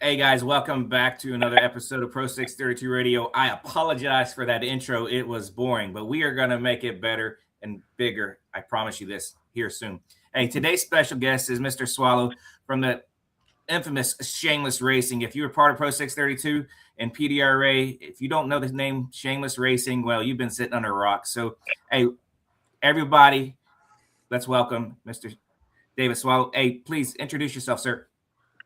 Hey guys, welcome back to another episode of Pro632 Radio. I apologize for that intro. It was boring, but we are going to make it better and bigger. I promise you this here soon. Hey, today's special guest is Mr. Swallow from the infamous Shameless Racing. If you were part of Pro632 and PDRA, if you don't know the name Shameless Racing, well, you've been sitting under a rock. So, hey, everybody, let's welcome Mr. David Swallow. Hey, please introduce yourself, sir.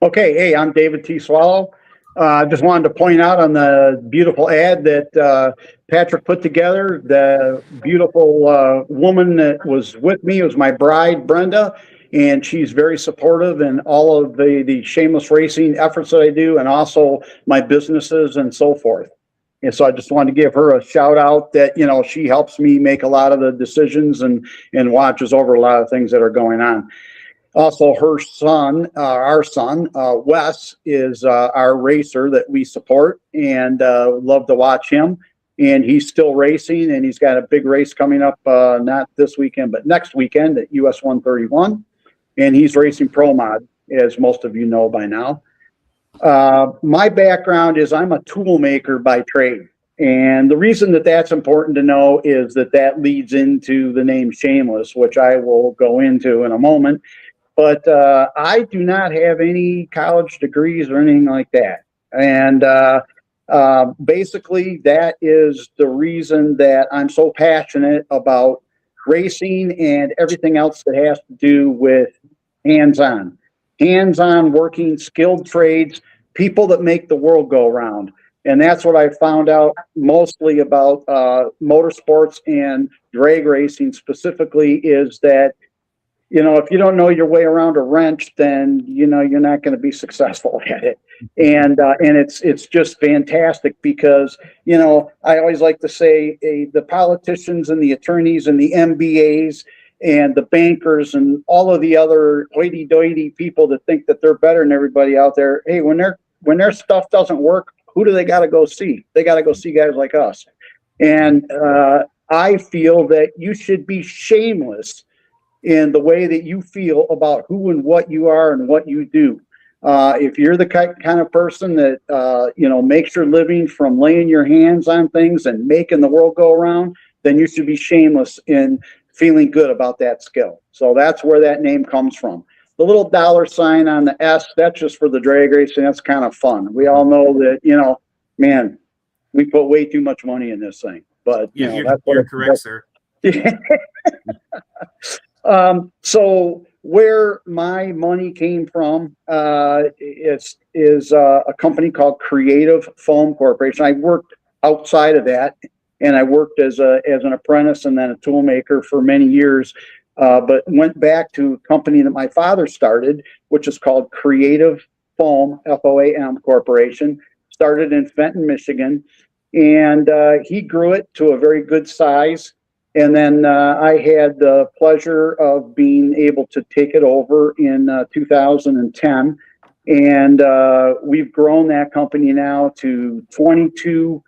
Okay, hey, I'm David T. Swallow. I just wanted to point out on the beautiful ad that Patrick put together, the beautiful woman that was with me was my bride, Brenda, and she's very supportive in all of the shameless racing efforts that I do and also my businesses and so forth. And so I just wanted to give her a shout out that, you know, she helps me make a lot of the decisions and watches over a lot of things that are going on. Also, her son, our son, Wes, is our racer that we support and love to watch him. And he's still racing, and he's got a big race coming up, not this weekend, but next weekend at US 131. And he's racing Pro Mod, as most of you know by now. My background is I'm a tool maker by trade. And the reason that that's important to know is that leads into the name Shameless, which I will go into in a moment. But I do not have any college degrees or anything like that. And basically, that is the reason that I'm so passionate about racing and everything else that has to do with hands-on working, skilled trades, people that make the world go round. And that's what I found out mostly about motorsports and drag racing specifically is that, you know, if you don't know your way around a wrench, then, you know, you're not going to be successful at it. And it's just fantastic because, you know, I always like to say the politicians and the attorneys and the MBAs and the bankers and all of the other hoity-toity people that think that they're better than everybody out there. Hey, when their stuff doesn't work, who do they got to go see? They got to go see guys like us. And I feel that you should be shameless in the way that you feel about who and what you are and what you do. If you're the kind of person that, you know, makes your living from laying your hands on things and making the world go around, then you should be shameless in feeling good about that skill. So that's where that name comes from. The little $sign on the S, that's just for the drag racing. That's kind of fun. We all know that, you know, man, we put way too much money in this thing. But, you know, that's what you're correct, sir. So where my money came from is a company called Creative Foam Corporation. I worked outside of that, and I worked as an apprentice and then a tool maker for many years, but went back to a company that my father started, which is called Creative Foam, FOAM Corporation, started in Fenton, Michigan, and he grew it to a very good size. And then I had the pleasure of being able to take it over in 2010. And we've grown that company now to 22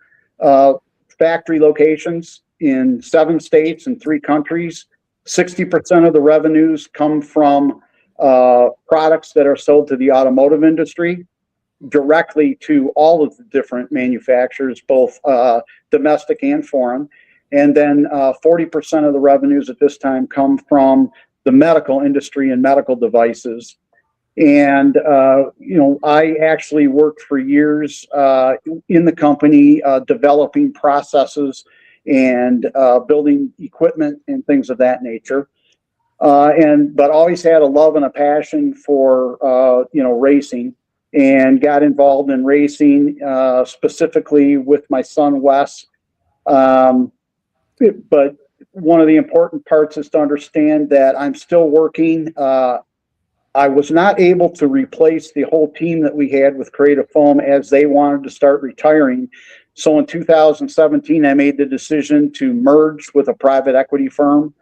factory locations in 7 states and 3 countries. 60% of the revenues come from products that are sold to the automotive industry, directly to all of the different manufacturers, both domestic and foreign. And then 40% of the revenues at this time come from the medical industry and medical devices. And, you know, I actually worked for years in the company developing processes and building equipment and things of that nature. But always had a love and a passion for, you know, racing, and got involved in racing specifically with my son, Wes. But one of the important parts is to understand that I'm still working. I was not able to replace the whole team that we had with Creative Foam as they wanted to start retiring. So in 2017, I made the decision to merge with a private equity firm.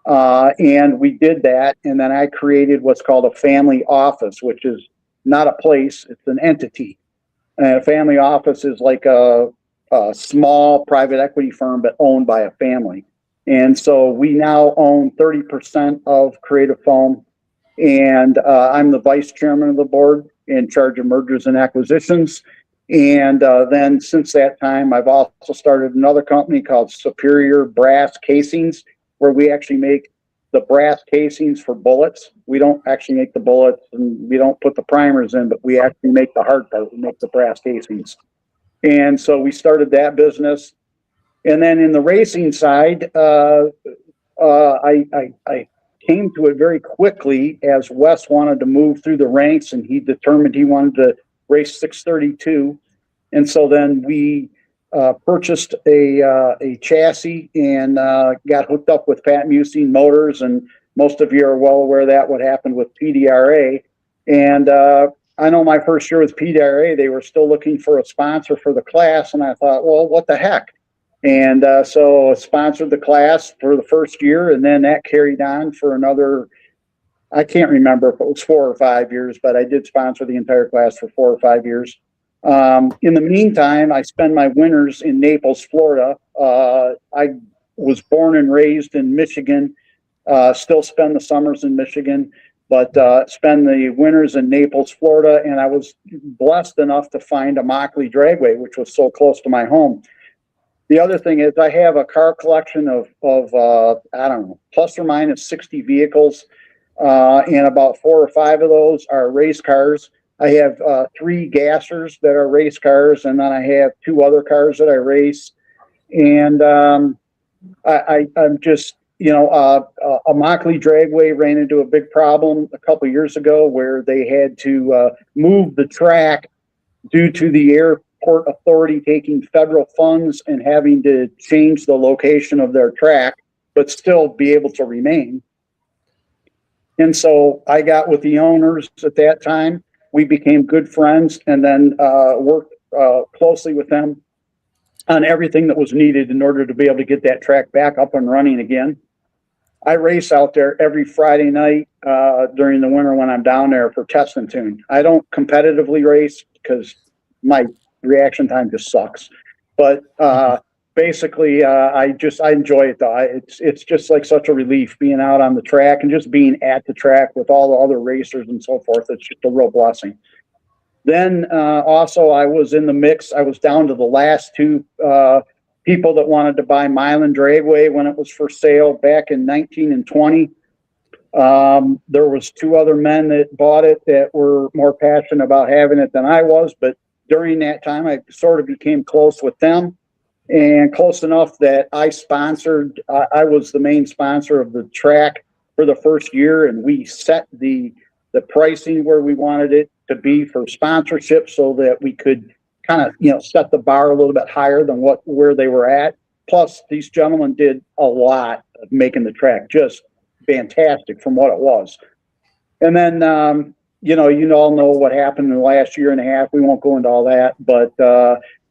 And we did that. And then I created what's called a family office, which is not a place, it's an entity. And a family office is like a small private equity firm, but owned by a family. And so we now own 30% of Creative Foam. and I'm the vice chairman of the board in charge of mergers and acquisitions. And then since that time, I've also started another company called Superior Brass Casings, where we actually make the brass casings for bullets. We don't actually make the bullets, and we don't put the primers in, but we actually make the hard part. We make the brass casings. And so we started that business. And then in the racing side, I came to it very quickly as Wes wanted to move through the ranks, and he determined he wanted to race 632. And so then we purchased a chassis and got hooked up with Pat Musing Motors. And most of you are well aware of that, what happened with PDRA. And I know my first year with PDRA, they were still looking for a sponsor for the class. And I thought, well, what the heck? And so I sponsored the class for the first year, and then that carried on for another, I can't remember if it was 4 or 5 years, but I did sponsor the entire class for 4 or 5 years. In the meantime, I spend my winters in Naples, Florida. I was born and raised in Michigan, still spend the summers in Michigan, but spend the winters in Naples, Florida. And I was blessed enough to find a Mockley Dragway, which was so close to my home. The other thing is I have a car collection of I don't know, plus or minus 60 vehicles, and about 4 or 5 of those are race cars. I have 3 gassers that are race cars, and then I have 2 other cars that I race. And I'm just, you know, a Mockley Dragway ran into a big problem a couple of years ago where they had to move the track due to the airport authority taking federal funds and having to change the location of their track, but still be able to remain. And so I got with the owners at that time. We became good friends, and then worked closely with them on everything that was needed in order to be able to get that track back up and running again. I race out there every Friday night during the winter when I'm down there for test and tune. I don't competitively race because my reaction time just sucks. But basically, I enjoy it though. It's just like such a relief being out on the track and just being at the track with all the other racers and so forth. It's just a real blessing. Then also I was in the mix. I was down to the last 2 people that wanted to buy Milan Dragway when it was for sale back in 19 and 20. There was 2 other men that bought it that were more passionate about having it than I was, but during that time, I sort of became close with them, and close enough that I sponsored. I was the main sponsor of the track for the first year, and we set the pricing where we wanted it to be for sponsorship, so that we could kind of, you know, set the bar a little bit higher than where they were at. Plus, these gentlemen did a lot of making the track just fantastic from what it was. And then you all know what happened in the last year and a half. We won't go into all that, but,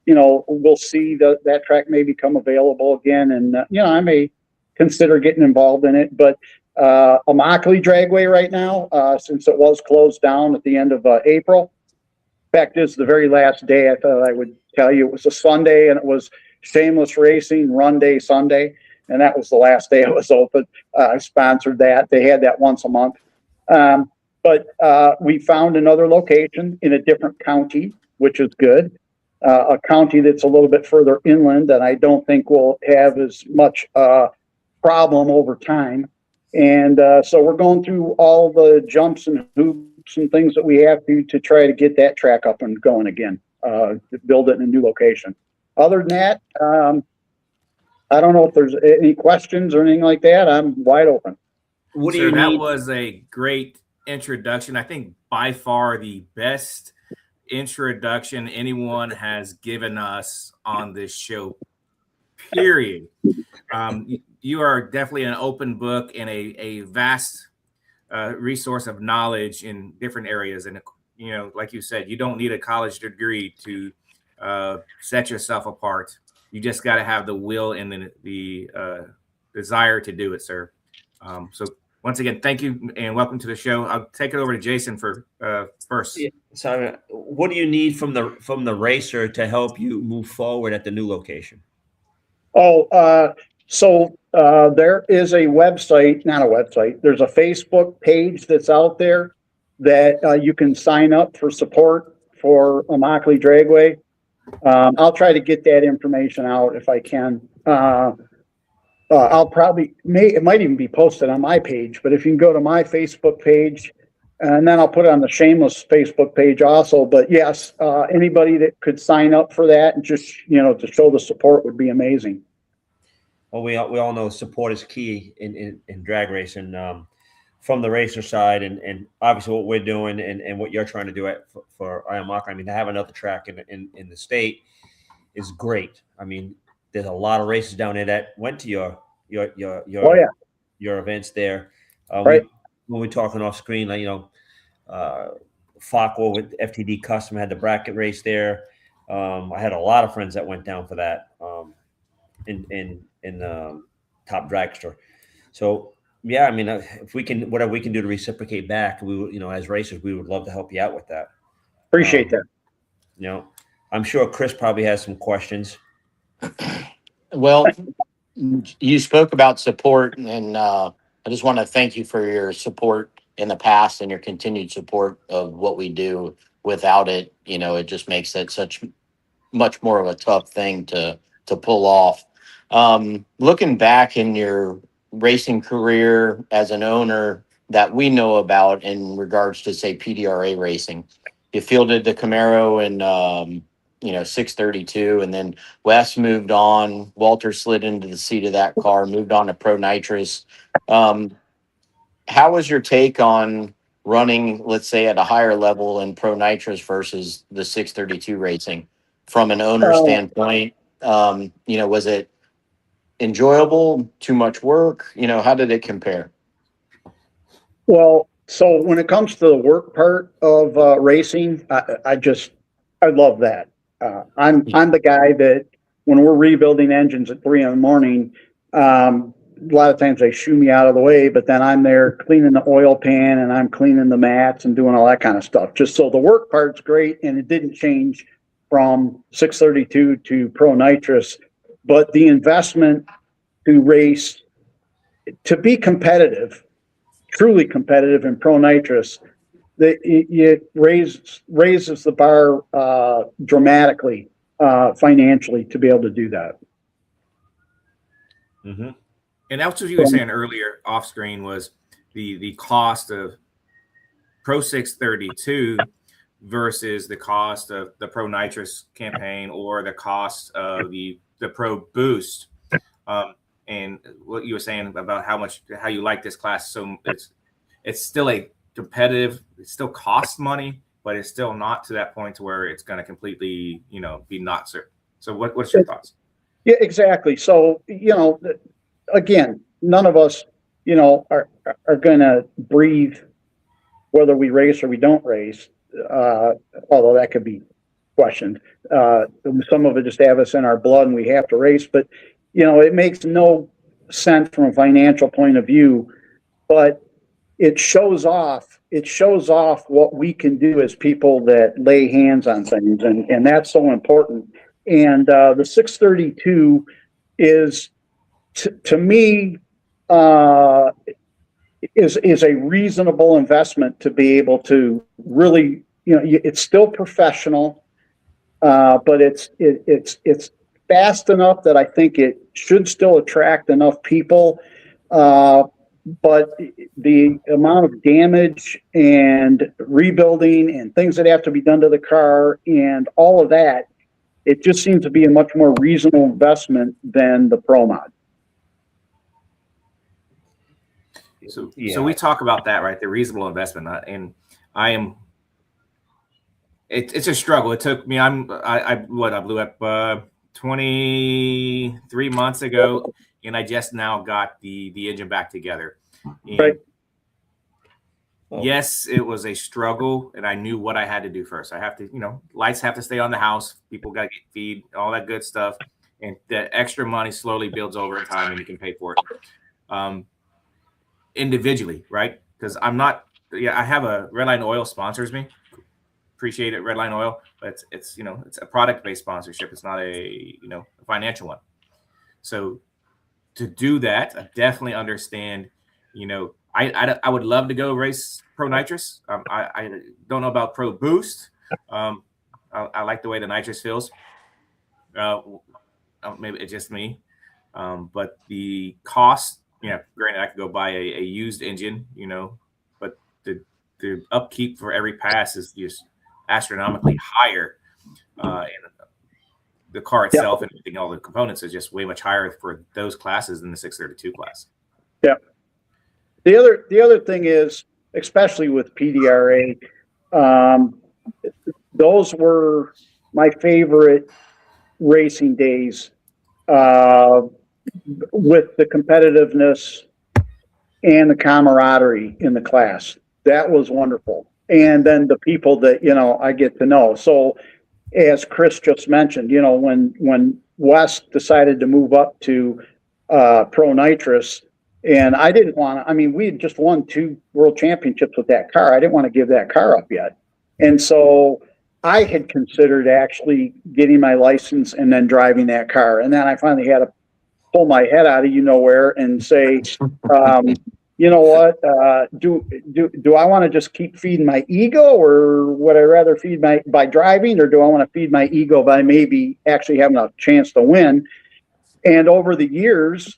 we'll see that track may become available again. And, I may consider getting involved in it, but a Mockley Dragway right now, since it was closed down at the end of April. Fact is, the very last day, I thought I would tell you, it was a Sunday, and it was Shameless Racing Run Day Sunday. And that was the last day it was open. I sponsored that. They had that once a month. But we found another location in a different county, which is good. A county that's a little bit further inland that I don't think will have as much problem over time. And so we're going through all the jumps and hoops and things that we have to try to get that track up and going again, to build it in a new location. Other than that, I don't know if there's any questions or anything like that. I'm wide open. What do you need? That was a great introduction. I think by far the best introduction anyone has given us on this show, period. You are definitely an open book and a vast resource of knowledge in different areas. And, like you said, you don't need a college degree to set yourself apart. You just got to have the will and the desire to do it, sir. So once again, thank you and welcome to the show. I'll take it over to Jason for first. Yeah. So, what do you need from the racer to help you move forward at the new location? So there is a website, not a website, there's a Facebook page that's out there that you can sign up for support for Immokalee Dragway. I'll try to get that information out if I can. I'll probably, it might even be posted on my page, but if you can go to my Facebook page, and then I'll put it on the Shameless Facebook page also. But yes, anybody that could sign up for that and just, to show the support would be amazing. Well, we all know support is key in drag racing, from the racer side, and obviously what we're doing and what you're trying to do for Immokalee. I mean, to have another track in the state is great. I mean, there's a lot of races down there that went to your events there. Right. When we're talking off screen, like, Fakwa with FTD Custom had the bracket race there. I had a lot of friends that went down for that in Top Drag Store. So yeah, I mean, if we can, whatever we can do to reciprocate back, we, as racers, we would love to help you out with that. Appreciate that. I'm sure Chris probably has some questions. Well, you spoke about support, and I just want to thank you for your support in the past and your continued support of what we do. Without it, it just makes it such much more of a tough thing to pull off. Looking back in your racing career as an owner that we know about in regards to, say, PDRA racing, you fielded the Camaro and 632, and then Wes moved on. Walter slid into the seat of that car, moved on to Pro Nitrous. How was your take on running, let's say, at a higher level in Pro Nitrous versus the 632 racing from an owner standpoint? Was it enjoyable? Too much work? How did it compare? Well, so when it comes to the work part of racing, I love that. I'm the guy that when we're rebuilding engines at 3 a.m, a lot of times they shoo me out of the way, but then I'm there cleaning the oil pan and I'm cleaning the mats and doing all that kind of stuff. Just so the work part's great, and it didn't change from 632 to Pro Nitrous, but the investment to race, to be competitive, truly competitive in Pro Nitrous, it raises the bar dramatically financially to be able to do that. Mm-hmm. And that's what you were saying earlier off screen was the cost of Pro 632 versus the cost of the Pro Nitrous campaign or the cost of the Pro Boost. And what you were saying about how you like this class. So it's still a competitive, it still costs money, but it's still not to that point to where it's going to completely, be not certain. So what's your thoughts? Yeah, exactly. So, again, none of us, are going to breathe whether we race or we don't race, although that could be questioned. Some of it just have us in our blood and we have to race, but, it makes no sense from a financial point of view, but it shows off what we can do as people that lay hands on things. And that's so important. And the 632 is, to me, is a reasonable investment to be able to really, it's still professional, but it's fast enough that I think it should still attract enough people. But the amount of damage and rebuilding and things that have to be done to the car and all of that, it just seems to be a much more reasonable investment than the Pro Mod. So we talk about that, right? The reasonable investment, and it's a struggle. It took me. I blew up 23 months ago, and I just now got the engine back together. And right. Yes, it was a struggle, and I knew what I had to do first. I have to, lights have to stay on the house. People got to get feed, all that good stuff, and the extra money slowly builds over time, and you can pay for it. Individually, right? Because I have a Redline Oil sponsors me. Appreciate it, Redline Oil, but it's it's a product-based sponsorship. It's not a a financial one. So to do that. I definitely understand. I would love to go race Pro Nitrous. I don't know about Pro Boost. I like the way the nitrous feels. Maybe it's just me. But the cost, granted, I could go buy a used engine, but the upkeep for every pass is just astronomically higher. And the car itself and everything, all the components is just way much higher for those classes than the 632 class. Yeah. The other thing is, especially with PDRA, those were my favorite racing days, with the competitiveness and the camaraderie in the class. That was wonderful. And then the people that, I get to know. So as Chris just mentioned, when Wes decided to move up to Pro Nitrous, and I didn't want to, we had just won 2 world championships with that car. I didn't want to give that car up yet. And so I had considered actually getting my license and then driving that car. And then I finally had to pull my head out of nowhere and say, you know what, do I want to just keep feeding my ego, or would I rather feed by driving, or do I want to feed my ego by maybe actually having a chance to win? And over the years,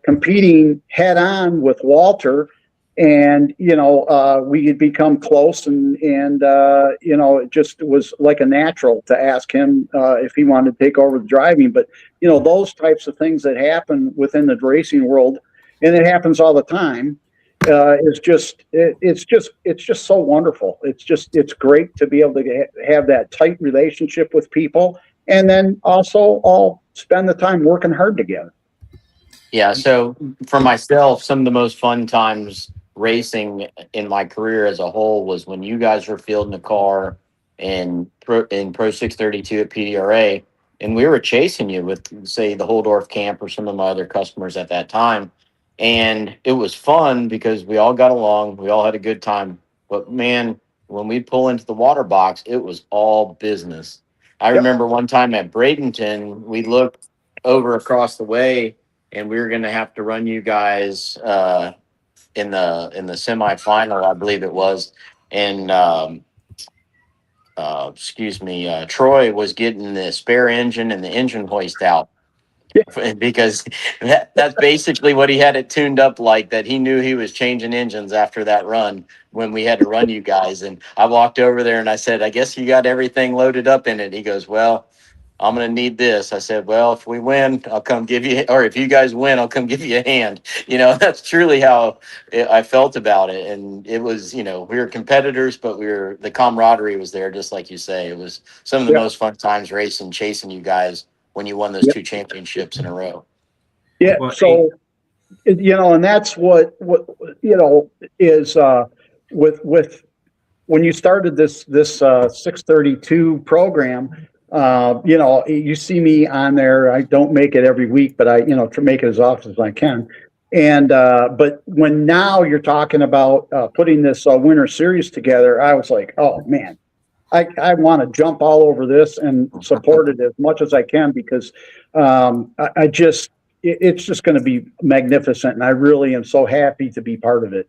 competing head on with Walter, and we had become close, and it just was like a natural to ask him if he wanted to take over the driving. But those types of things that happen within the racing world, and it happens all the time, it's just so wonderful. It's great to be able to have that tight relationship with people, and then also all spend the time working hard together. Yeah. So for myself, some of the most fun times racing in my career as a whole was when you guys were fielding the car in Pro 632 at PDRA, and we were chasing you with, say, the Holdorf camp or some of my other customers at that time. And it was fun because we all got along. We all had a good time. But, man, when we pull into the water box, it was all business. I remember one time at Bradenton, we looked over across the way, and we were going to have to run you guys in the semifinal, I believe it was. And Troy was getting the spare engine and the engine hoist out. Because that's basically what he had it tuned up like, that he knew he was changing engines after that run when we had to run you guys. And I walked over there and I said, I guess you got everything loaded up in it. He goes, well, I'm going to need this. I said, well, if we win, I'll come give you, or if you guys win, I'll come give you a hand. That's truly how I felt about it. And it was, we were competitors, but the camaraderie was there, just like you say. It was some of the most fun times racing, chasing you guys when you won those 2 championships in a row. Yeah. Well, so, and that's what is with when you started this 632 program, you see me on there. I don't make it every week, but I, to make it as often as I can. And, but when now you're talking about putting this winter series together, I was like, oh man, I want to jump all over this and support it as much as I can, because it's just going to be magnificent. And I really am so happy to be part of it.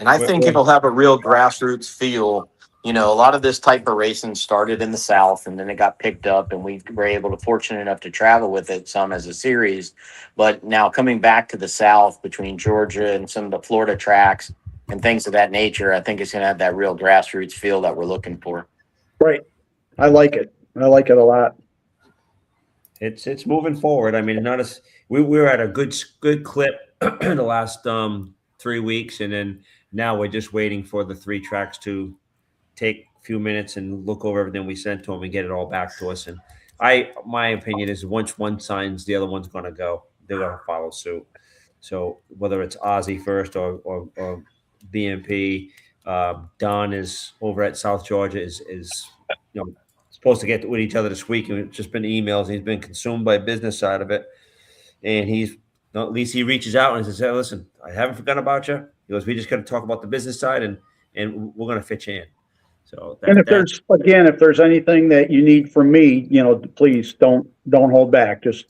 And I think it'll have a real grassroots feel. A lot of this type of racing started in the South, and then it got picked up, and we were fortunate enough to travel with it some as a series. But now coming back to the South between Georgia and some of the Florida tracks and things of that nature, I think it's going to have that real grassroots feel that we're looking for. Right. I like it. I like it a lot. It's moving forward. We were at a good clip the last 3 weeks, and then now we're just waiting for the 3 tracks to take a few minutes and look over everything we sent to them and get it all back to us. And my opinion is, once one signs, the other one's going to go. They're going to follow suit. So whether it's Ozzy first or BMP, Don is over at South Georgia is supposed to get with each other this week, and it's just been emails. He's been consumed by business side of it, and at least he reaches out and says, hey, listen, I haven't forgotten about you. He goes, we just got to talk about the business side, and we're going to fit you in. So if there's anything that you need from me, please don't hold back. Just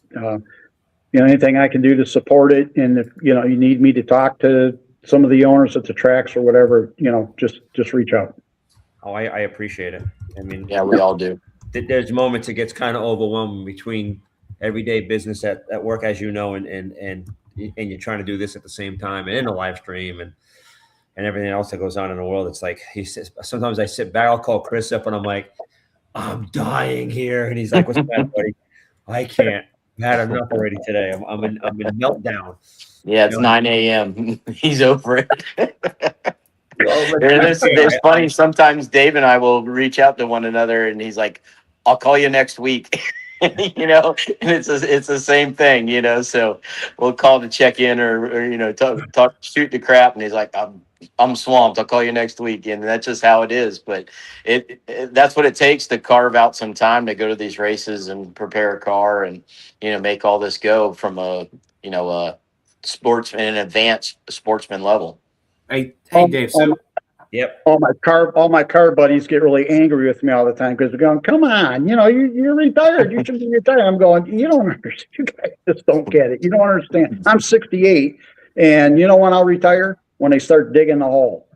anything I can do to support it. And if, you need me to talk to some of the owners at the tracks or whatever, just reach out. Oh, I appreciate it. I mean, Yeah, we all do. there's moments it gets kind of overwhelming between everyday business at work, as and you're trying to do this at the same time and in a live stream and everything else that goes on in the world. It's like he says, sometimes I sit back, I'll call Chris up and I'm like, I'm dying here. And he's like, what's that, buddy? I can't. I've had enough already today. I'm in meltdown. Yeah, it's 9 a.m. He's over it. It's funny. Sometimes Dave and I will reach out to one another, and he's like, "I'll call you next week." And it's the same thing, So we'll call to check in or talk, shoot the crap, and he's like, "I'm swamped. I'll call you next week," and that's just how it is. But that's what it takes to carve out some time to go to these races and prepare a car and make all this go from a an advanced sportsman level. Hey, Dave. So, yep. All my car buddies get really angry with me all the time because they're going, "Come on, you're retired. You should be retired." I'm going, "You don't understand. You guys just don't get it. You don't understand. I'm 68, and you know when I'll retire? When they start digging the hole."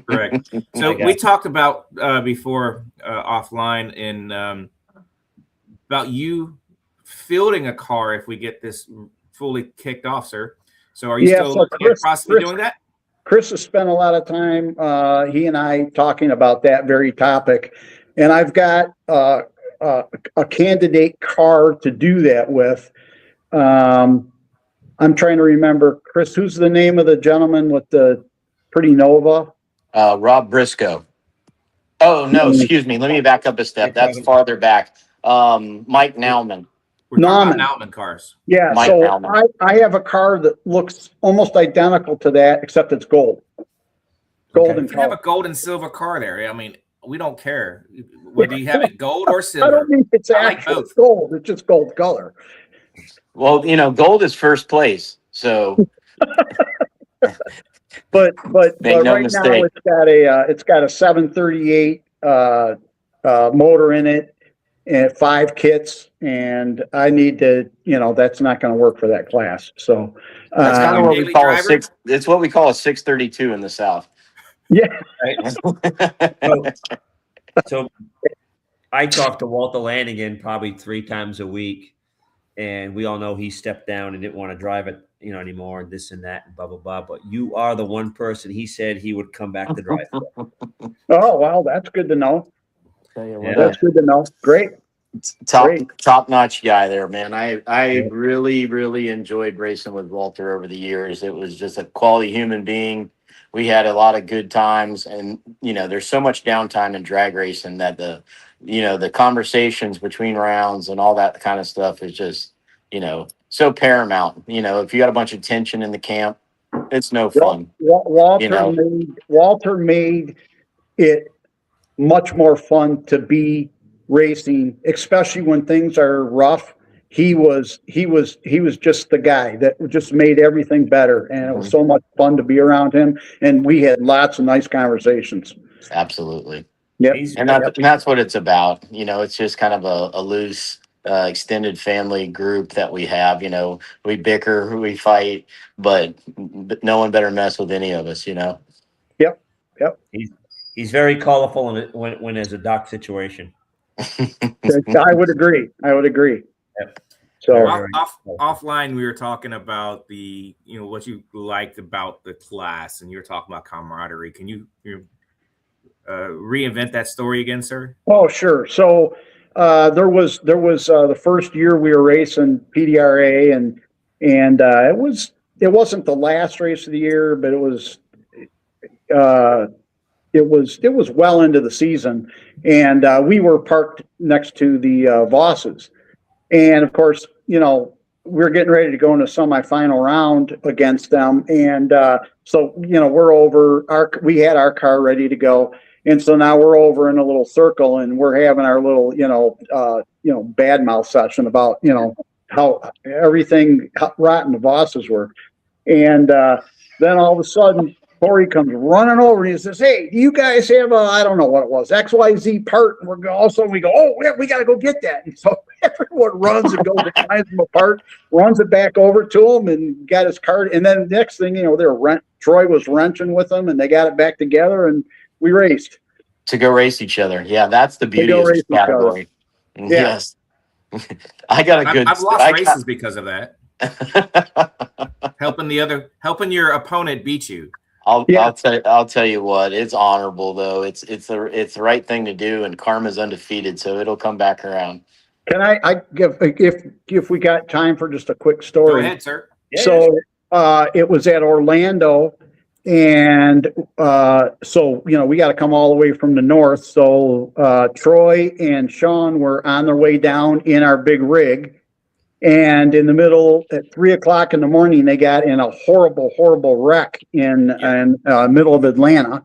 Correct. So we talked about before offline in about you fielding a car if we get this fully kicked off, sir. So are you still in the process of doing that? Chris has spent a lot of time, he and I, talking about that very topic. And I've got a candidate car to do that with. I'm trying to remember, Chris, who's the name of the gentleman with the pretty Nova? Rob Briscoe. Oh, no, excuse me. Let me back up a step. That's farther back. Mike Nauman. We're talking about Nauman cars. Yeah, Mike so Nauman. I have a car that looks almost identical to that, except it's gold. Golden You can have color. a gold and silver car there. I mean, we don't care whether you have it gold or silver. I don't think it's I like actual both. gold. It's just gold color. Well, gold is first place. So But Make no right mistake. now it's got a 738 motor in it and 5 kits, and I need to, that's not going to work for that class. So that's kind of what we daily call driver? it's what we call a 632 in the South. yeah. Right. So I talk to Walter Lanigan probably 3 times a week, and we all know he stepped down and didn't want to drive it, anymore, and this and that, and blah, blah, blah. But you are the one person he said he would come back to drive. Oh, well, that's good to know. Yeah. That's good to know. Great. Top notch guy there, man. I really, really enjoyed racing with Walter over the years. It was just a quality human being. We had a lot of good times, and there's so much downtime in drag racing that the conversations between rounds and all that kind of stuff is just so paramount. If you got a bunch of tension in the camp, it's no fun. Walter made it much more fun to be racing, especially when things are rough. He was just the guy that just made everything better, and it was so much fun to be around him. And we had lots of nice conversations. Absolutely. Yeah, and that's what it's about. It's just kind of a loose, extended family group that we have. We bicker, we fight, but no one better mess with any of us. Yep. He's very colorful when there's a dark situation. I would agree. Yep. So offline, we were talking about the what you liked about the class, and you were talking about camaraderie. Can you reinvent that story again, sir? Oh, sure. So there was the first year we were racing PDRA, and it wasn't the last race of the year, but it was well into the season, and we were parked next to the Vosses, and of course, we were getting ready to go into semifinal round against them, and so we're over. We had our car ready to go, and so now we're over in a little circle, and we're having our little bad mouth session about how everything rotten the Vosses were, and then all of a sudden Corey comes running over and he says, "Hey, do you guys have I don't know what it was, XYZ part?" And we go, "Oh, yeah, we got to go get that." And so everyone runs and goes and finds him a part, runs it back over to him, and got his card. And then next thing you know, Troy was wrenching with them, and they got it back together, and we raced to go race each other. Yeah, that's the beauty of this category. Yeah. Yes, I got a good. I've lost races because of that. helping your opponent beat you. I'll tell you what, it's honorable though. It's the right thing to do, and karma's undefeated, so it'll come back around. Can I give if we got time for just a quick story? Go ahead, sir. So it was at Orlando, and so we got to come all the way from the north. So Troy and Sean were on their way down in our big rig. And in the middle, at 3:00 in the morning, they got in a horrible wreck in middle of Atlanta,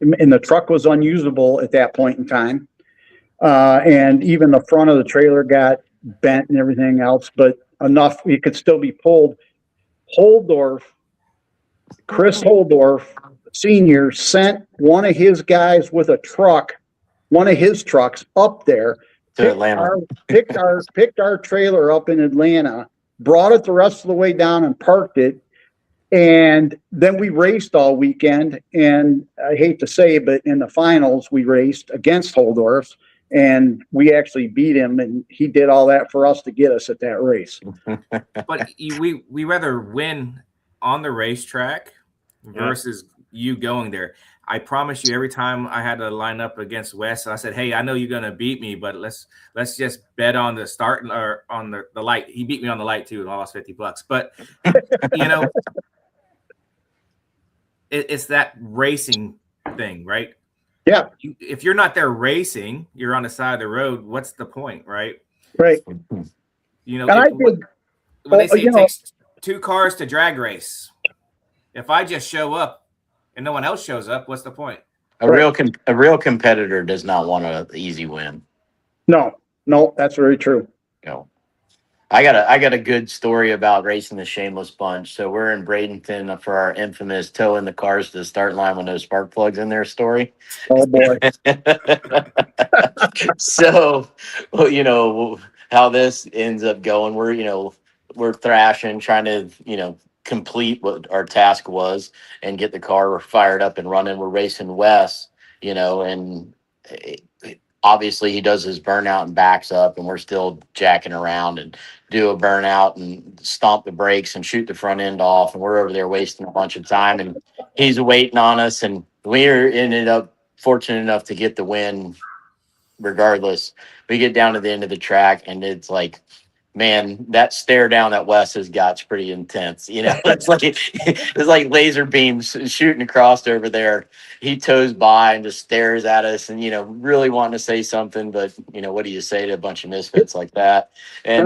and the truck was unusable at that point in time. And even the front of the trailer got bent and everything else, but enough it could still be pulled. Chris Holdorf Sr. sent one of his guys with a truck, one of his trucks up there. To Atlanta. Picked our trailer up in Atlanta, brought it the rest of the way down and parked it. And then we raced all weekend. And I hate to say, but in the finals, we raced against Holdorf's, and we actually beat him. And he did all that for us to get us at that race. But we rather win on the racetrack versus you going there. I promise you, every time I had to line up against Wes, I said, "Hey, I know you're gonna beat me, but let's just bet on the start or on the light." He beat me on the light too, and I lost $50. But it's that racing thing, right? Yeah. If you're not there racing, you're on the side of the road. What's the point, right? Right. When they say it takes 2 cars to drag race, if I just show up and no one else shows up, what's the point? A real competitor does not want an easy win. No, that's very true. No. I got a good story about racing the Shameless Bunch. So we're in Bradenton for our infamous towing the cars to the start line with no spark plugs in their story. Oh boy. So, how this ends up going, we're thrashing, trying to, complete what our task was and get the car fired up and running. We're racing Wes, and obviously he does his burnout and backs up, and we're still jacking around and do a burnout and stomp the brakes and shoot the front end off. And we're over there wasting a bunch of time, and he's waiting on us. And we ended up fortunate enough to get the win regardless. We get down to the end of the track, and it's like, man, that stare down that Wes has got's pretty intense. It's like laser beams shooting across over there. He tows by and just stares at us, and really wanting to say something, but what do you say to a bunch of misfits like that? And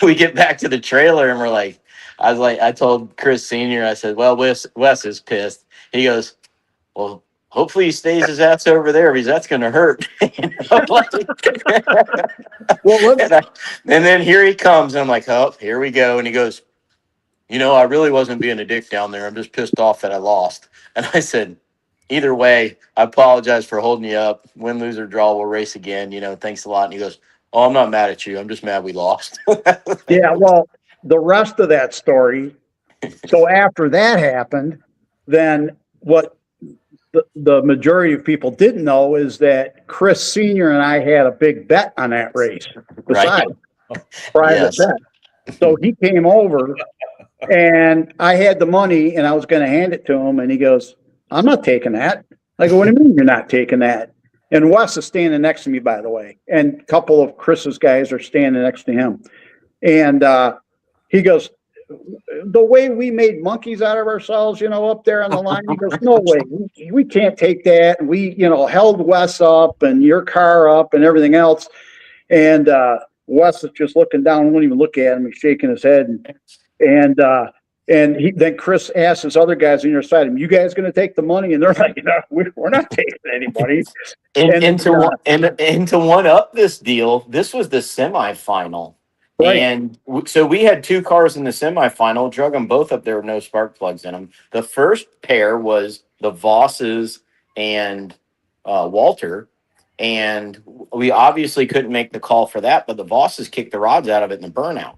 we get back to the trailer, and I told Chris Sr., I said, "Well, Wes is pissed." He goes, "Well, hopefully he stays his ass over there, because that's going to hurt." And then here he comes. And I'm like, "Oh, here we go." And he goes, "I really wasn't being a dick down there. I'm just pissed off that I lost." And I said, "Either way, I apologize for holding you up. Win, lose, or draw, we'll race again. Thanks a lot." And he goes, "Oh, I'm not mad at you. I'm just mad we lost." Yeah, well, the rest of that story. So after that happened, then what the majority of people didn't know is that Chris Sr. and I had a big bet on that race. Besides, private bet. So he came over, and I had the money, and I was going to hand it to him, and he goes, "I'm not taking that." I go, "What do you mean you're not taking that?" And Wes is standing next to me, by the way, and a couple of Chris's guys are standing next to him. And he goes, "The way we made monkeys out of ourselves, up there on the line," he goes, "No way, we can't take that." And we, held Wes up and your car up and everything else. And Wes is just looking down, won't even look at him. He's shaking his head. And then Chris asks his other guys on your side, "You guys going to take the money?" And they're like, "No, we're not taking anybody." And to one up this deal, this was the semifinal. Right. And so we had two cars in the semifinal, drug them both up there with no spark plugs in them. The first pair was the Vosses and Walter. And we obviously couldn't make the call for that, but the Vosses kicked the rods out of it in the burnout.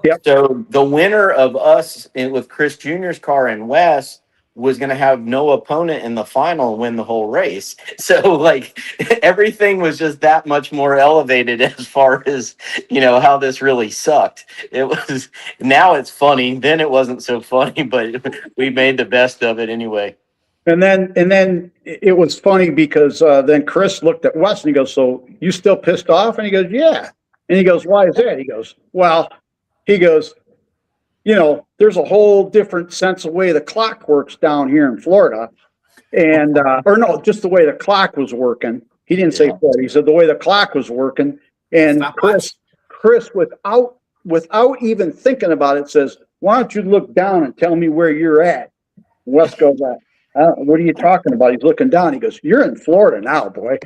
Yep. So the winner of us with Chris Jr.'s car and Wes was going to have no opponent in the final and win the whole race. So like everything was just that much more elevated as far as, how this really sucked. It was, now it's funny. Then it wasn't so funny, but we made the best of it anyway. And then it was funny because then Chris looked at Wes and he goes, "So you still pissed off?" And he goes, "Yeah." And he goes, "Why is that?" He goes, "Well," he goes, "there's a whole different sense of way the clock works down here in Florida." And, or no, just the way the clock was working. He didn't say Florida. He said the way the clock was working. And Chris, without even thinking about it, says, "Why don't you look down and tell me where you're at?" Wes goes, "What are you talking about?" He's looking down. He goes, "You're in Florida now, boy."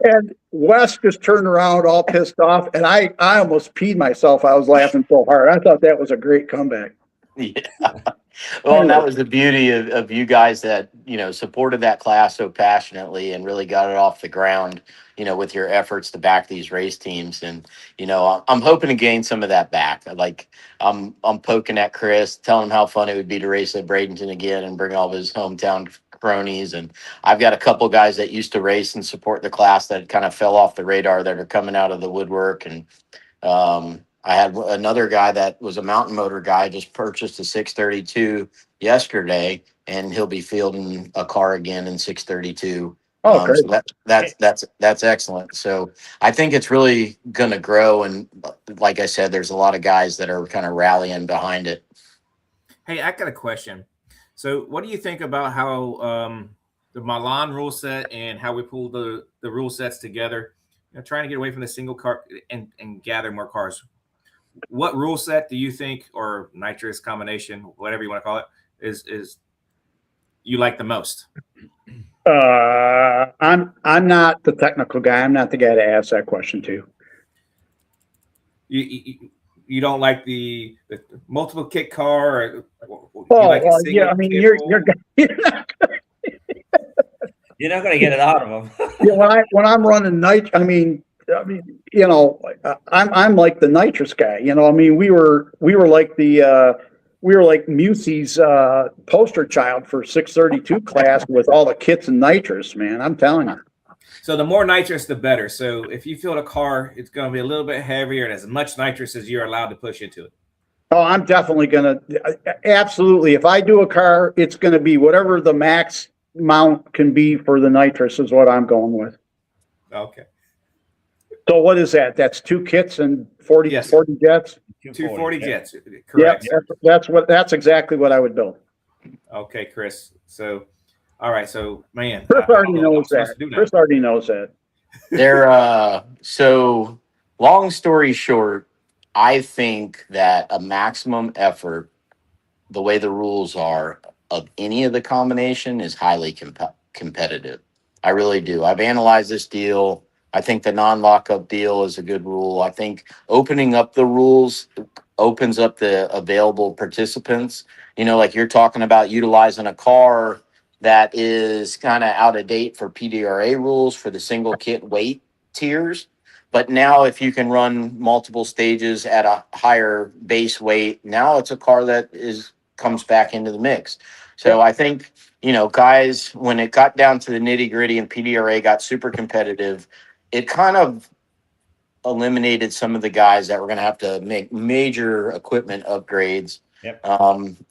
And Wes just turned around all pissed off, and I almost peed myself. I was laughing so hard. I thought that was a great comeback. Yeah. Well, and that was the beauty of you guys that, supported that class so passionately and really got it off the ground, with your efforts to back these race teams. And, I'm hoping to gain some of that back. I'm poking at Chris, telling him how fun it would be to race at Bradenton again and bring all of his hometown cronies. And I've got a couple guys that used to race and support the class that kind of fell off the radar that are coming out of the woodwork. And, I had another guy that was a mountain motor guy, just purchased a 632 yesterday, and he'll be fielding a car again in 632. Oh, great. So that's excellent. So I think it's really going to grow. And like I said, there's a lot of guys that are kind of rallying behind it. Hey, I got a question. So what do you think about how the Milan rule set and how we pull the rule sets together, trying to get away from the single car and gather more cars? What rule set do you think, or nitrous combination, whatever you want to call it, is you like the most? I'm not the technical guy. I'm not the guy to ask that question to. You don't like the multiple kit car? Or, yeah. I mean, you're not You're not going to get it out of them. Yeah, when I'm running night, I'm like the nitrous guy. I mean, we were like Musey's poster child for 632 class with all the kits and nitrous, man. I'm telling you. So the more nitrous, the better. So if you fill a car, it's going to be a little bit heavier and as much nitrous as you're allowed to push into it. Oh, I'm definitely going to. Absolutely. If I do a car, it's going to be whatever the max amount can be for the nitrous is what I'm going with. Okay. So what is that? That's 2 kits and 40 jets? 240 jets. Correct. Yeah, that's exactly what I would build. Okay, Chris. So, all right. So, man. Chris already knows that. Chris already knows that. So long story short, I think that a maximum effort, the way the rules are of any of the combination, is highly competitive. I really do. I've analyzed this deal. I think the non-lockup deal is a good rule. I think opening up the rules opens up the available participants. Like you're talking about utilizing a car that is kind of out of date for PDRA rules for the single kit weight tiers. But now if you can run multiple stages at a higher base weight, now it's a car that comes back into the mix. So I think, guys, when it got down to the nitty gritty and PDRA got super competitive, it kind of eliminated some of the guys that were going to have to make major equipment upgrades. Yep.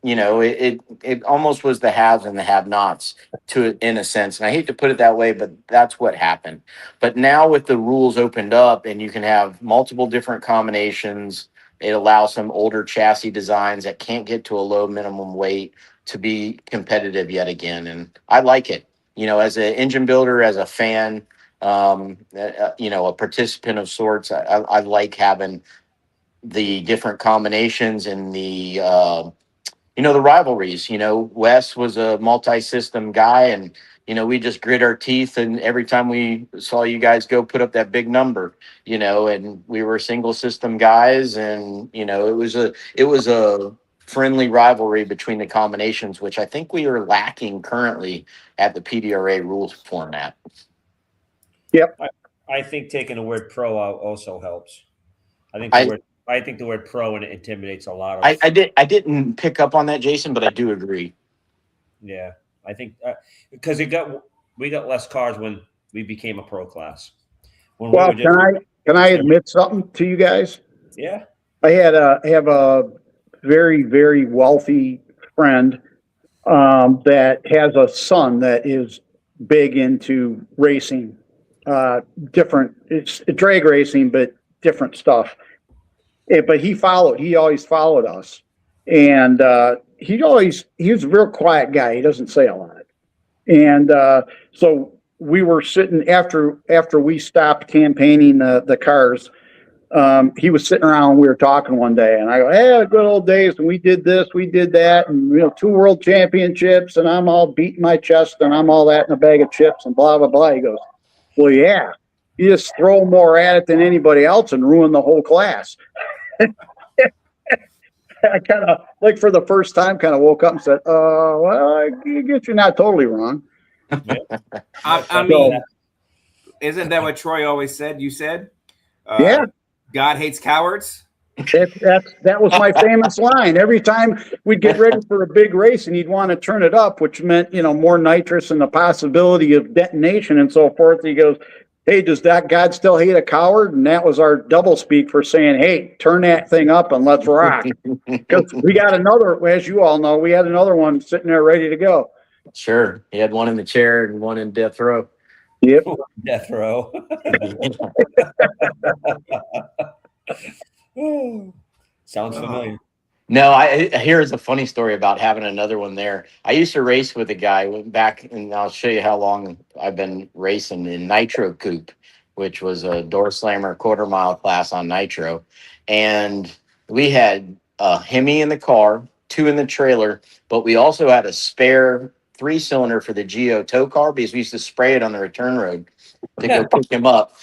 It almost was the haves and the have-nots in a sense. And I hate to put it that way, but that's what happened. But now with the rules opened up and you can have multiple different combinations, it allows some older chassis designs that can't get to a low minimum weight to be competitive yet again. And I like it, as an engine builder, as a fan, a participant of sorts. I like having the different combinations and the rivalries. Wes was a multi-system guy, and we just grit our teeth, and every time we saw you guys go put up that big number, and we were single system guys, and it was a friendly rivalry between the combinations, which I think we are lacking currently at the PDRA rules format. Yep. I think taking the word pro out also helps. I think the word pro intimidates a lot of. I didn't pick up on that, Jason, but I do agree. Yeah, I think because we got less cars when we became a pro class. Well, can I admit something to you guys? Yeah. I have a very, very wealthy friend that has a son that is big into racing, it's drag racing, but different stuff. But he always followed us, and he was a real quiet guy. He doesn't say a lot. And so we were sitting after we stopped campaigning the cars. He was sitting around and we were talking one day, and I go, "Hey, good old days, and we did this, we did that, and 2 world championships, and I'm all beating my chest, and I'm all that in a bag of chips, and blah blah blah." He goes, "Well, yeah, you just throw more at it than anybody else and ruin the whole class." I kind of, like, for the first time, kind of woke up and said, well, I guess you're not totally wrong." I mean, isn't that what Troy always said? You said, yeah, God hates cowards. That was my famous line. Every time we'd get ready for a big race and he'd want to turn it up, which meant, more nitrous and the possibility of detonation and so forth. He goes, "Hey, does that God still hate a coward?" And that was our double speak for saying, "Hey, turn that thing up and let's rock." Because we got another, as you all know, we had another one sitting there ready to go. Sure. He had one in the chair and one in death row. Yep. Death row. Sounds familiar. No, here's a funny story about having another one there. I used to race with a guy, went back, and I'll show you how long I've been racing in Nitro Coupe, which was a door slammer 1/4 mile class on Nitro. And we had a Hemi in the car, 2 in the trailer, but we also had a spare 3-cylinder for the Geo tow car because we used to spray it on the return road to go pick him up.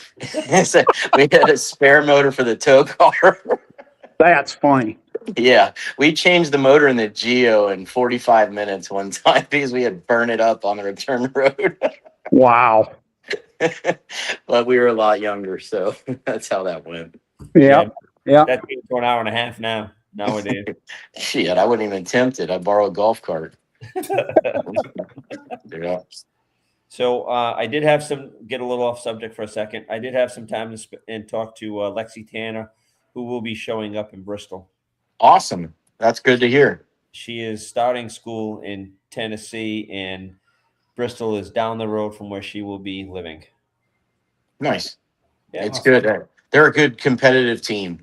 So we had a spare motor for the tow car. That's funny. Yeah, we changed the motor in the Geo in 45 minutes one time because we had burned it up on the return road. Wow. But we were a lot younger, so that's how that went. Yeah. That's for an hour and a half nowadays. Shit, I wouldn't even attempt it. I borrow a golf cart. Yeah. So I did have get a little off subject for a second. I did have some time to talk to Lexi Tanner, who will be showing up in Bristol. Awesome. That's good to hear. She is starting school in Tennessee, and Bristol is down the road from where she will be living. Nice. Yeah, it's good. They're a good competitive team,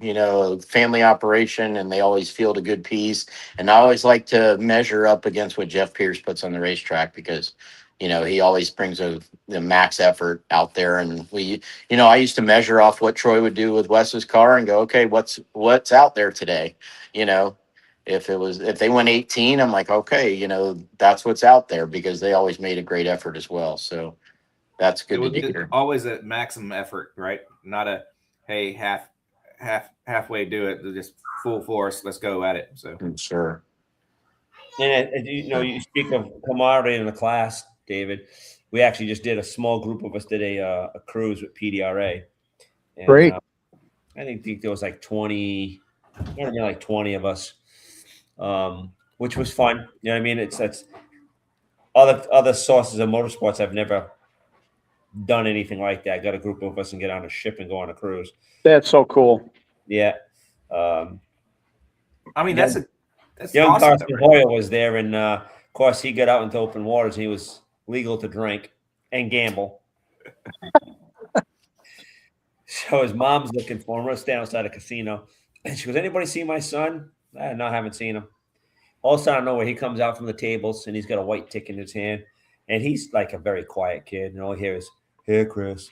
family operation, and they always field a good piece. And I always like to measure up against what Jeff Pierce puts on the racetrack because, he always brings the max effort out there. And I used to measure off what Troy would do with Wes's car and go, okay, what's out there today? If they went 18, I'm like, okay, that's what's out there because they always made a great effort as well. So that's good to hear. Always a maximum effort, right? Not a, hey, halfway do it, just full force, let's go at it. So sure. And you speak of camaraderie in the class, David. We actually just did a small group of us did a cruise with PDRA. And, great. I think there was like 20 of us, which was fun. You know what I mean? That's other sources of motorsports. I've never done anything like that. Got a group of us and get on a ship and go on a cruise. That's so cool. Yeah. I mean, that's young awesome. Carson Hoyle was there, and of course he got out into open waters. And he was legal to drink and gamble. So his mom's looking for him. We're standing outside a casino, and she goes, "Anybody see my son?" No, I haven't seen him. All of a sudden, nowhere, he comes out from the tables, and he's got a white tick in his hand, and he's like a very quiet kid, and all he hears is, "Here, Chris."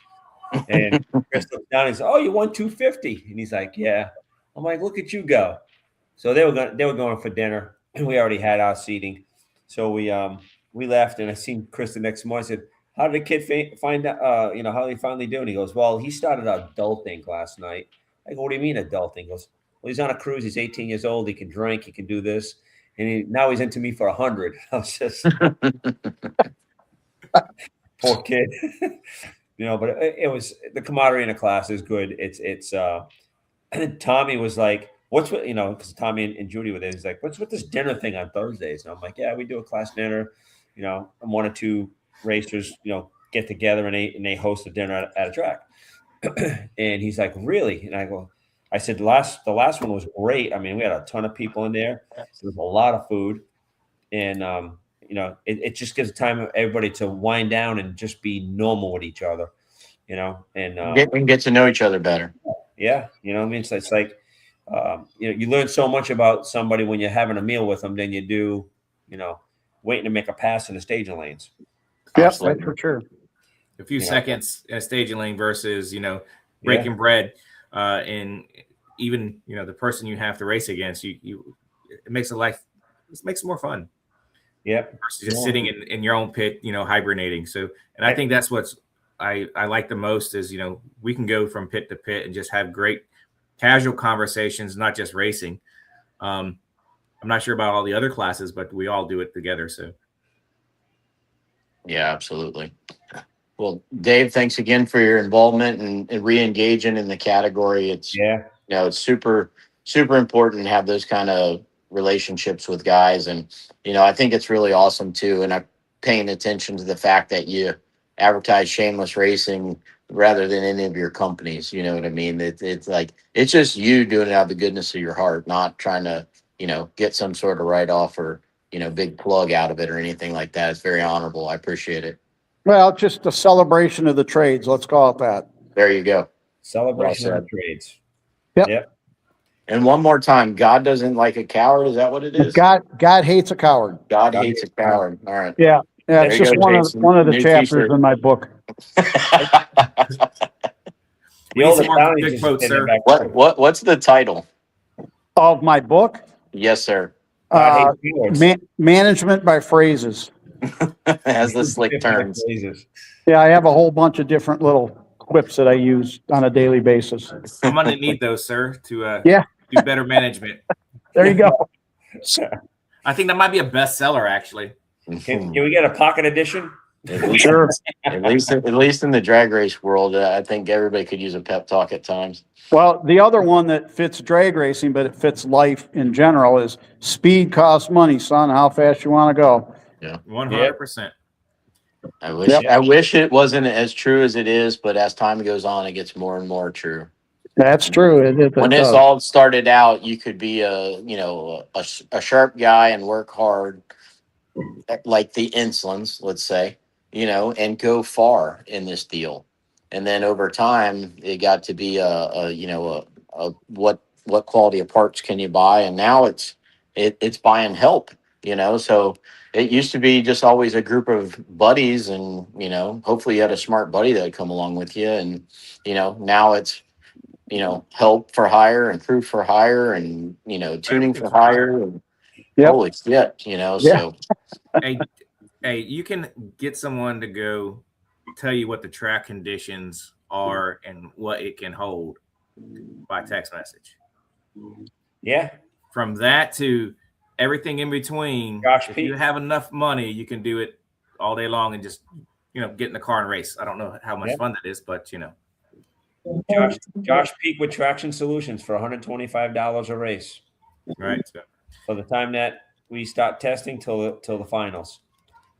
And Chris looks down and says, "Oh, you won $250," and he's like, "Yeah." I'm like, "Look at you go." So they were going for dinner, and we already had our seating. So we we left, and I seen Chris the next morning. I said, how did the kid find out, how did he finally do? And he goes, well, he started adulting last night. I go, what do you mean adulting? He goes, well, he's on a cruise. He's 18 years old. He can drink. He can do this. And now he's into me for 100. I was just, poor kid. But it was, the camaraderie in the class is good. And then Tommy was like, what's what, because Tommy and Judy were there. He's like, what's with this dinner thing on Thursdays? And I'm like, yeah, we do a class dinner, and one or two racers, get together and they host a dinner at a track. And he's like, really? And I said, the last one was great. I mean, we had a ton of people in there. There was a lot of food. And, it just gives time for everybody to wind down and just be normal with each other, and get to know each other better. Yeah. You know what I mean? So it's like, you learn so much about somebody when you're having a meal with them than you do, waiting to make a pass in the staging lanes. Yes, that's for sure. A few seconds in a staging lane versus, breaking bread. And even, the person you have to race against, it makes it makes it more fun. Yeah. Versus just sitting in your own pit, hibernating. So, and I think that's what's I like the most is, we can go from pit to pit and just have great casual conversations, not just racing. I'm not sure about all the other classes, but we all do it together. So. Yeah, absolutely. Well, Dave, thanks again for your involvement and re-engaging in the category. It's it's super, super important to have those kind of relationships with guys. And, I think it's really awesome too. And I'm paying attention to the fact that you advertise Shameless Racing rather than any of your companies. You know what I mean? It's like, it's just you doing it out of the goodness of your heart, not trying to, get some sort of write-off or, big plug out of it or anything like that. It's very honorable. I appreciate it. Well, just a celebration of the trades. Let's call it that. There you go. Celebration of the trades. Yep. And one more time, God doesn't like a coward. Is that what it is? God hates a coward. God hates a coward. All right. Yeah. Yeah. It's just one of the New chapters t-shirt. in my book. We need some more big quotes, sir. What's the title Of my book? Yes, sir. Management by phrases. As the slick turns. Yeah, I have a whole bunch of different little quips that I use on a daily basis. I'm going to need those, sir, to do better management. There you go. I think that might be a bestseller, actually. Can we get a pocket edition? Sure. At least in the drag race world, I think everybody could use a pep talk at times. Well, the other one that fits drag racing, but it fits life in general, is speed costs money, son. How fast you want to go? Yeah, 100%. I wish it wasn't as true as it is, but as time goes on, it gets more and more true. That's true. When this all started out, you could be a sharp guy and work hard, like the Insolens, let's say, and go far in this deal. And then over time, it got to be what quality of parts can you buy? And now it's buying help, so it used to be just always a group of buddies and, hopefully you had a smart buddy that would come along with you. And, now it's, help for hire and crew for hire and, tuning for hire. And holy shit, so. Hey, you can get someone to go tell you what the track conditions are and what it can hold by text message. Yeah. From that to everything in between, if you have enough money, you can do it all day long and just, get in the car and race. I don't know how much fun that is, but Josh Peak with Traction Solutions for $125 a race. Right. So. For the time that we start testing till the finals.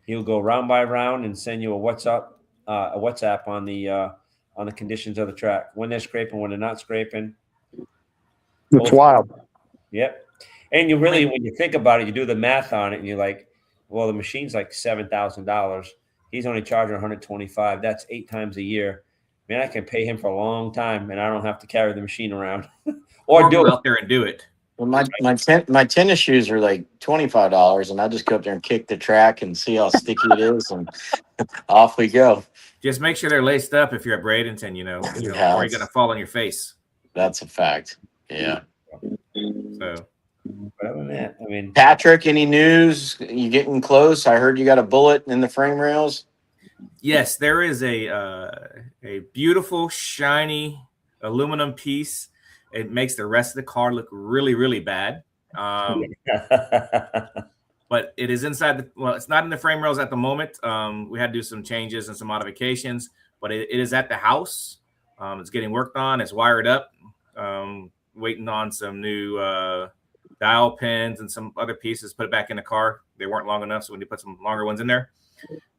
He'll go round by round and send you a WhatsApp on the conditions of the track, when they're scraping, when they're not scraping. It's wild. Yep. And you really, when you think about it, you do the math on it, and you're like, well, the machine's like $7,000. He's only charging $125. That's 8 times a year. Man, I can pay him for a long time, and I don't have to carry the machine around or do it out there and do it. Well, my tennis shoes are like $25, and I just go up there and kick the track and see how sticky it is, and off we go. Just make sure they're laced up if you're at Bradenton, or you're going to fall on your face. That's a fact. Yeah. So, But other than that, I mean, Patrick, any news? You getting close? I heard you got a bullet in the frame rails. Yes, there is a beautiful, shiny aluminum piece. It makes the rest of the car look really, really bad. But it is inside it's not in the frame rails at the moment. We had to do some changes and some modifications, but it is at the house. It's getting worked on. It's wired up. Waiting on some new dial pins and some other pieces. Put it back in the car. They weren't long enough, so we need to put some longer ones in there.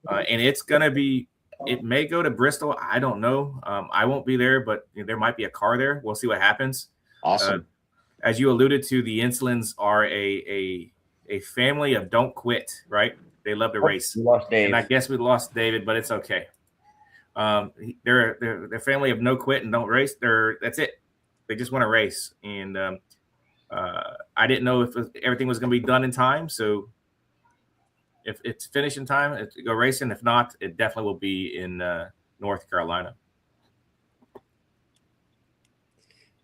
And it's going to be, it may go to Bristol. I don't know. I won't be there, but there might be a car there. We'll see what happens. Awesome. As you alluded to, the Insulins are a family of don't quit, right? They love to race. We lost Dave. And I guess we lost David, but it's okay. They're a family of no quit and don't race. That's it. They just want to race. And I didn't know if everything was going to be done in time. So if it's finished in time, it's go racing. If not, it definitely will be in North Carolina.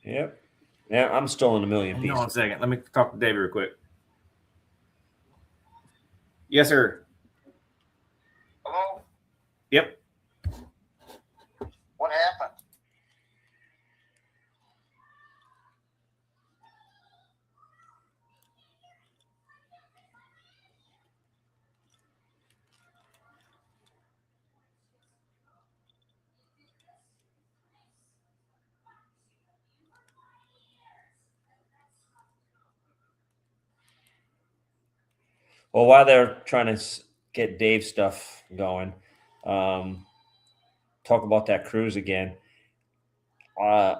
Yep. Yeah, I'm still in a million pieces. Hold on a second. Let me talk to David real quick. Yes, sir. Hello? Yep. What happened? Well, while they're trying to get Dave's stuff going, talk about that cruise again. I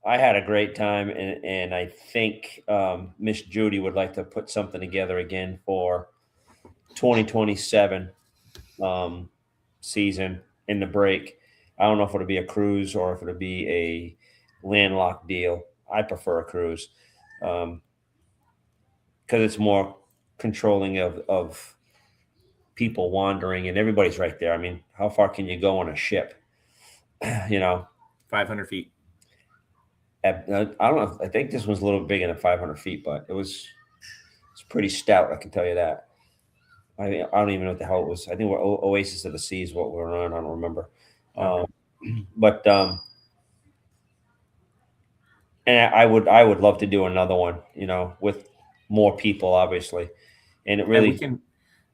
had a great time, and I think Miss Judy would like to put something together again for 2027 season in the break. I don't know if it'll be a cruise or if it'll be a landlocked deal. I prefer a cruise because it's more controlling of people wandering, and everybody's right there. I mean, how far can you go on a ship? 500 feet. I don't know. I think this one's a little bigger than 500 feet, but it's pretty stout. I can tell you that. I don't even know what the hell it was. I think we're Oasis of the Seas, what we're on. I don't remember. And I would love to do another one, with more people, obviously. And it really,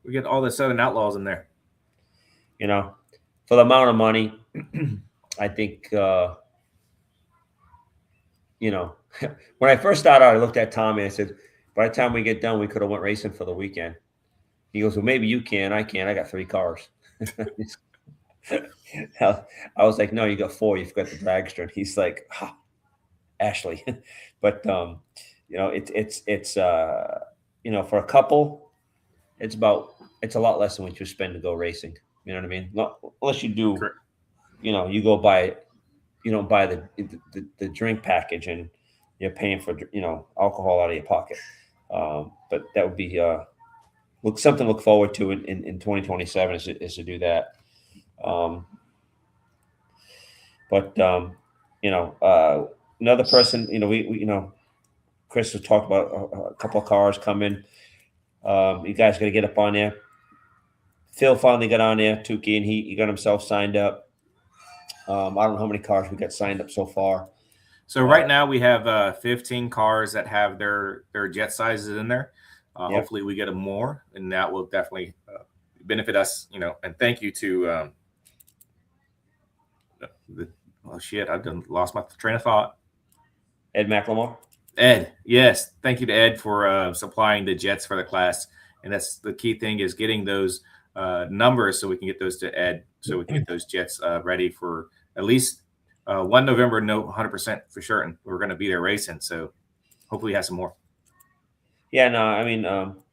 we get all the Southern Outlaws in there. for the amount of money, I think, when I first started out, I looked at Tommy and I said, by the time we get done, we could have went racing for the weekend. He goes, well, maybe you can. I can't. I got 3 cars. I was like, no, you got 4. You forgot the dragster. And he's like, Ashley. But, it's for a couple, it's a lot less than what you spend to go racing. You know what I mean? Not, unless you do, Correct. You go buy, you don't buy the drink package and you're paying for, alcohol out of your pocket. But that would be, something to look forward to in 2027 is to do that. Another person, we Chris was talking about a couple of cars coming. You guys got to get up on there. Phil finally got on there, Tukey, and he got himself signed up. I don't know how many cars we got signed up so far. So right now we have 15 cars that have their jet sizes in there. Yep. Hopefully we get more, and that will definitely benefit us, and thank you to I've lost my train of thought. Ed McLemore. Ed, yes. Thank you to Ed for supplying the jets for the class. And that's the key thing, is getting those numbers so we can get those to Ed, so we can get those jets ready for at least 1 November. No, 100% for sure. And we're going to be there racing. So hopefully we have some more. Yeah, no, I mean,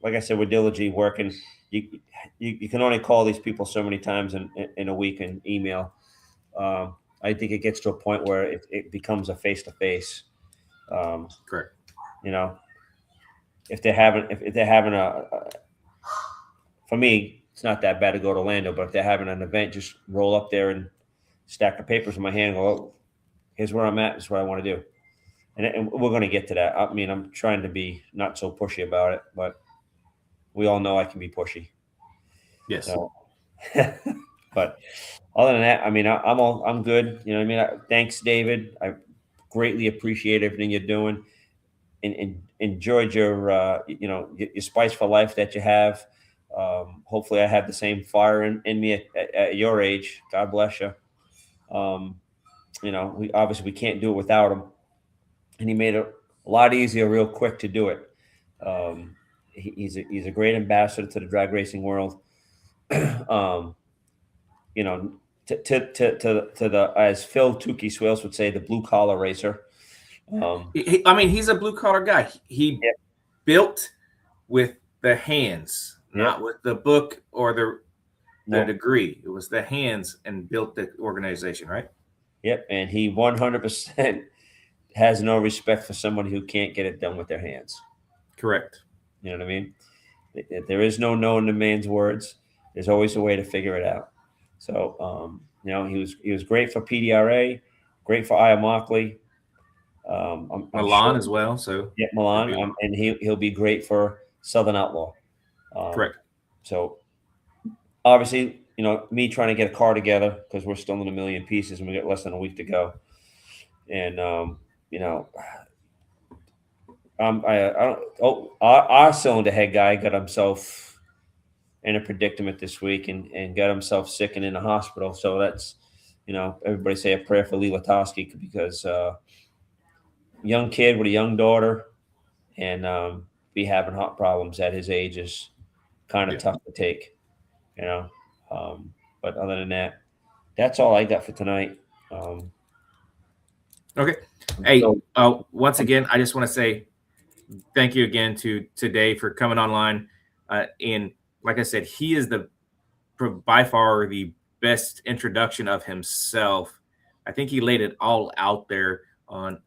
like I said, we're diligently working. You can only call these people so many times in a week and email. I think it gets to a point where it becomes a face-to-face. Correct. If they're having for me, it's not that bad to go to Orlando, but if they're having an event, just roll up there and stack the papers in my hand. Go, oh, here's where I'm at. This is what I want to do. and we're going to get to that. I mean, I'm trying to be not so pushy about it, but we all know I can be pushy. Yes. So, but other than that, I mean, I'm good. You know what I mean? Thanks, David. I greatly appreciate everything you're doing, and enjoyed your your Spice for Life that you have. Hopefully, I have the same fire in me at your age. God bless you. We can't do it without him, and he made it a lot easier, real quick to do it. He's a great ambassador to the drag racing world. To the, as Phil Tukey Swales would say, the blue collar racer. I mean, he's a blue collar guy. He built with the hands, not with the book or the degree. It was the hands and built the organization, right? Yep, and he 100% has no respect for somebody who can't get it done with their hands. Correct. You know what I mean? There is no no in the man's words. There's always a way to figure it out. So, he was great for PDRA, great for Aya Mockley. Milan as well. So yeah, Milan, and he'll be great for Southern Outlaw. Correct. So obviously, me trying to get a car together because we're still in a million pieces and we got less than a week to go. And our cylinder head guy got himself in a predicament this week and got himself sick and in the hospital. So that's, everybody say a prayer for Lee Latowski because young kid with a young daughter and be having heart problems at his age is kind of tough to take, but other than that, that's all I got for tonight. Okay. Hey, once again, I just want to say thank you again to Dave for coming online. And like I said, he is by far the best introduction of himself. I think he laid it all out there on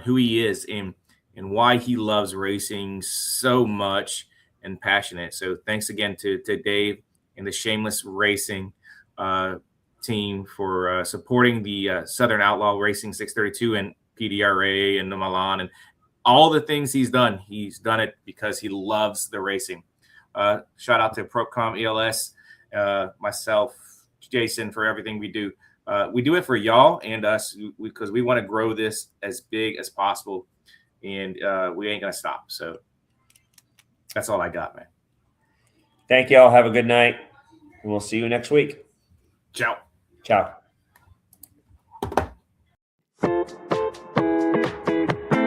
who he is and why he loves racing so much and passionate. So thanks again to Dave and the Shameless Racing team for supporting the Southern Outlaw Racing 632 and PDRA and the Milan and all the things he's done. He's done it because he loves the racing. Shout out to Procom ELS, myself, Jason, for everything we do. We do it for y'all and us because we want to grow this as big as possible, and we ain't going to stop. So that's all I got, man. Thank y'all. Have a good night, and we'll see you next week. Ciao. Ciao.